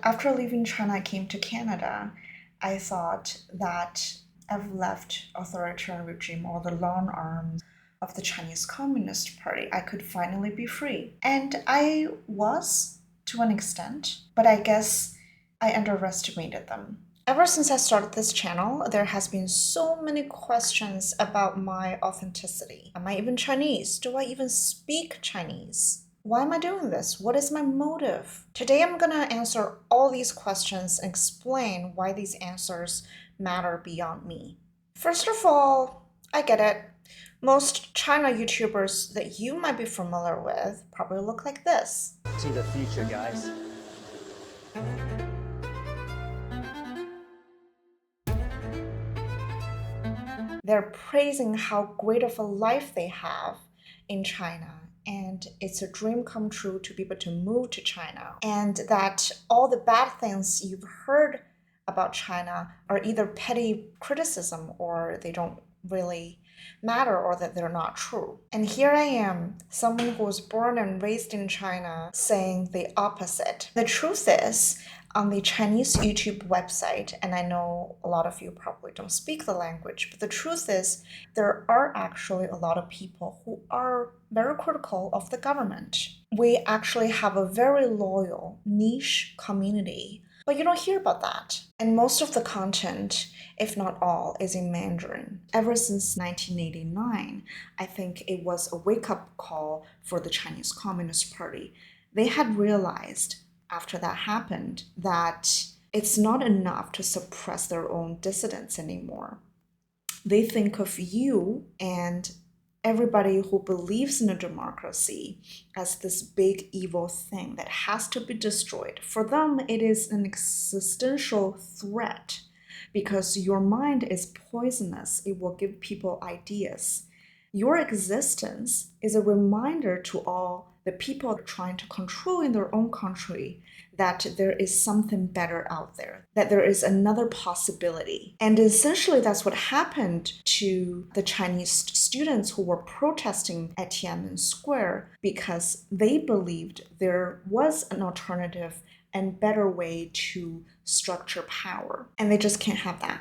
After leaving China, I came to Canada. I thought that I've left authoritarian regime or the long arms of the Chinese Communist Party. I could finally be free. And I was, to an extent, but I guess I underestimated them. Ever since I started this channel, there has been so many questions about my authenticity. Am I even Chinese? Do I even speak Chinese? Why am I doing this? What is my motive? Today I'm gonna answer all these questions and explain why these answers matter beyond me. First of all, I get it. Most China YouTubers that you might be familiar with probably look like this. See the future, guys. They're praising how great of a life they have in China. And it's a dream come true to be able to move to China. And that all the bad things you've heard about China are either petty criticism or they don't really matter or that they're not true. And here I am, someone who was born and raised in China, saying the opposite. The truth is, on the Chinese YouTube website, and I know a lot of you probably don't speak the language, but the truth is there are actually a lot of people who are very critical of the government. We actually have a very loyal niche community, but you don't hear about that. And most of the content, if not all, is in Mandarin. Ever since 1989, I think it was a wake-up call for the Chinese Communist Party. They had realized after that happened that it's not enough to suppress their own dissidents anymore. They think of you and everybody who believes in a democracy as this big evil thing that has to be destroyed. For them, it is an existential threat because your mind is poisonous. It will give people ideas. Your existence is a reminder to all the people trying to control in their own country that there is something better out there, that there is another possibility. And essentially that's what happened to the Chinese students who were protesting at Tiananmen Square because they believed there was an alternative and better way to structure power. And they just can't have that.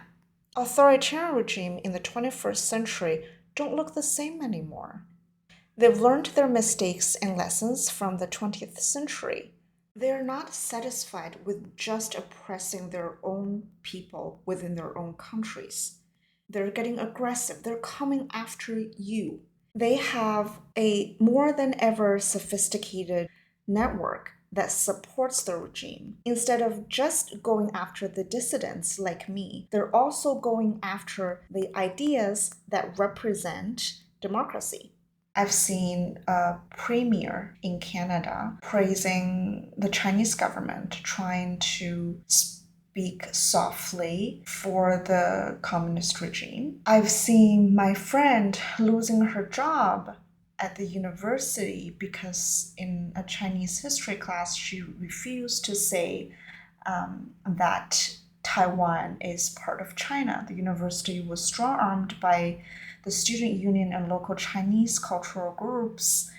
Authoritarian regime in the 21st century don't look the same anymore. They've learned their mistakes and lessons from the 20th century. They're not satisfied with just oppressing their own people within their own countries. They're getting aggressive. They're coming after you. They have a more than ever sophisticated network that supports the regime. Instead of just going after the dissidents like me, they're also going after the ideas that represent democracy. I've seen a premier in Canada praising the Chinese government, trying to speak softly for the communist regime. I've seen my friend losing her job at the university because in a Chinese history class, she refused to say that Taiwan is part of China. The university was strong-armed by the student union and local Chinese cultural groups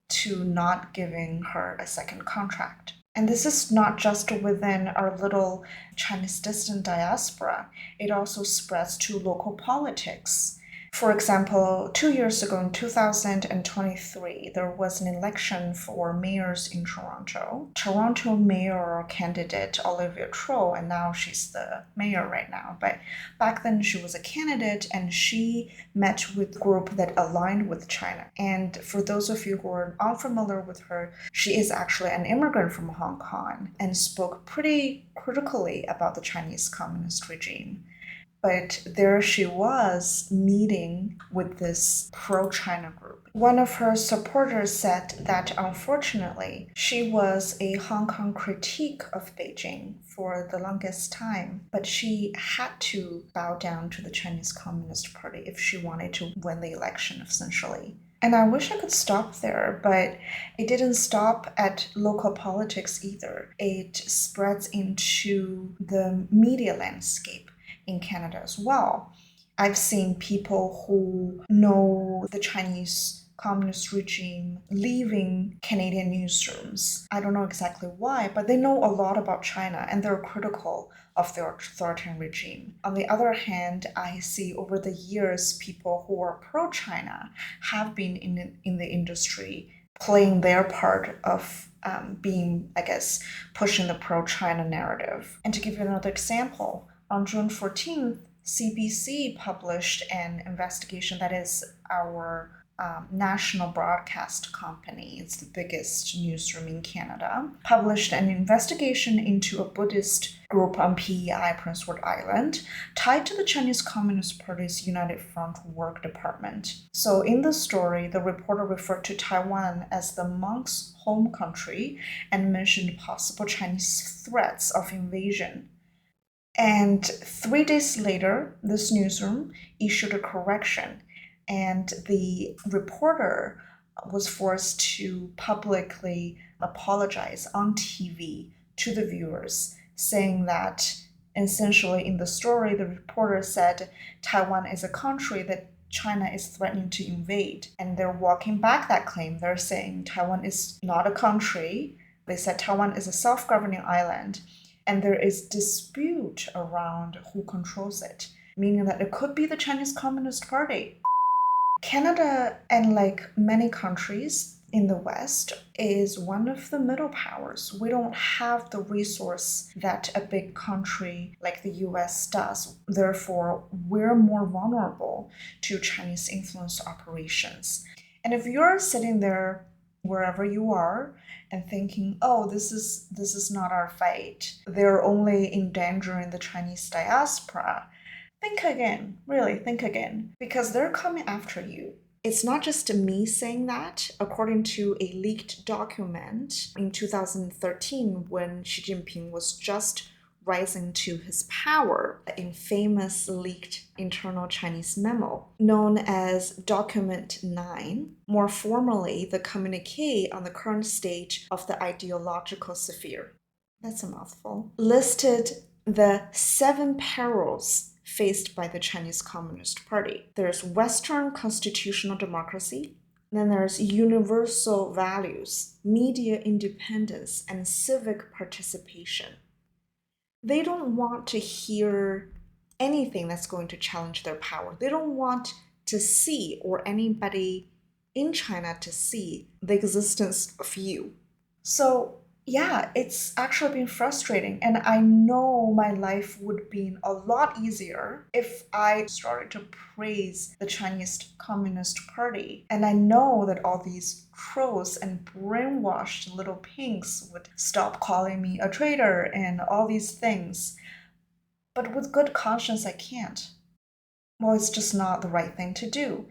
to not giving her a second contract. And this is not just within our little Chinese dissident diaspora, it also spreads to local politics. For example, 2 years ago in 2023, there was an election for mayors in Toronto. Toronto mayoral candidate Olivia Troll, and now she's the mayor right now. But back then she was a candidate and she met with a group that aligned with China. And for those of you who are unfamiliar with her, she is actually an immigrant from Hong Kong and spoke pretty critically about the Chinese communist regime. But there she was meeting with this pro-China group. One of her supporters said that unfortunately, she was a Hong Kong critique of Beijing for the longest time, but she had to bow down to the Chinese Communist Party if she wanted to win the election, essentially. And I wish I could stop there, but it didn't stop at local politics either. It spreads into the media landscape in Canada as well. I've seen people who know the Chinese communist regime leaving Canadian newsrooms. I don't know exactly why, but they know a lot about China and they're critical of the authoritarian regime. On the other hand, I see over the years people who are pro-China have been in the industry playing their part of being, I guess, pushing the pro-China narrative. And to give you another example, on June 14th, CBC published an investigation that is our national broadcast company, it's the biggest newsroom in Canada, published an investigation into a Buddhist group on PEI, Prince Edward Island, tied to the Chinese Communist Party's United Front Work Department. So in the story, the reporter referred to Taiwan as the monk's home country and mentioned possible Chinese threats of invasion. And 3 days later, this newsroom issued a correction, and the reporter was forced to publicly apologize on TV to the viewers, saying that essentially in the story, the reporter said Taiwan is a country that China is threatening to invade. And they're walking back that claim. They're saying Taiwan is not a country. They said Taiwan is a self-governing island. And there is dispute around who controls it, meaning that it could be the Chinese Communist Party. Canada, and like many countries in the West, is one of the middle powers. We don't have the resource that a big country like the US does. Therefore, we're more vulnerable to Chinese influence operations. And if you're sitting there wherever you are and thinking, oh, this is not our fight, they're only endangering the Chinese diaspora, think again, really think again, because they're coming after you. It's not just me saying that. According to a leaked document in 2013, when Xi Jinping was just rising to his power, a famous leaked internal Chinese memo known as Document 9, more formally the communique on the current stage of the ideological sphere. That's a mouthful. Listed the 7 perils faced by the Chinese Communist Party. There's Western constitutional democracy, then there's universal values, media independence, and civic participation. They don't want to hear anything that's going to challenge their power. They don't want to see, or anybody in China to see, the existence of you. So yeah, it's actually been frustrating, and I know my life would be a lot easier if I started to praise the Chinese Communist Party. And I know that all these trolls and brainwashed little pinks would stop calling me a traitor and all these things. But with good conscience, I can't. Well, it's just not the right thing to do.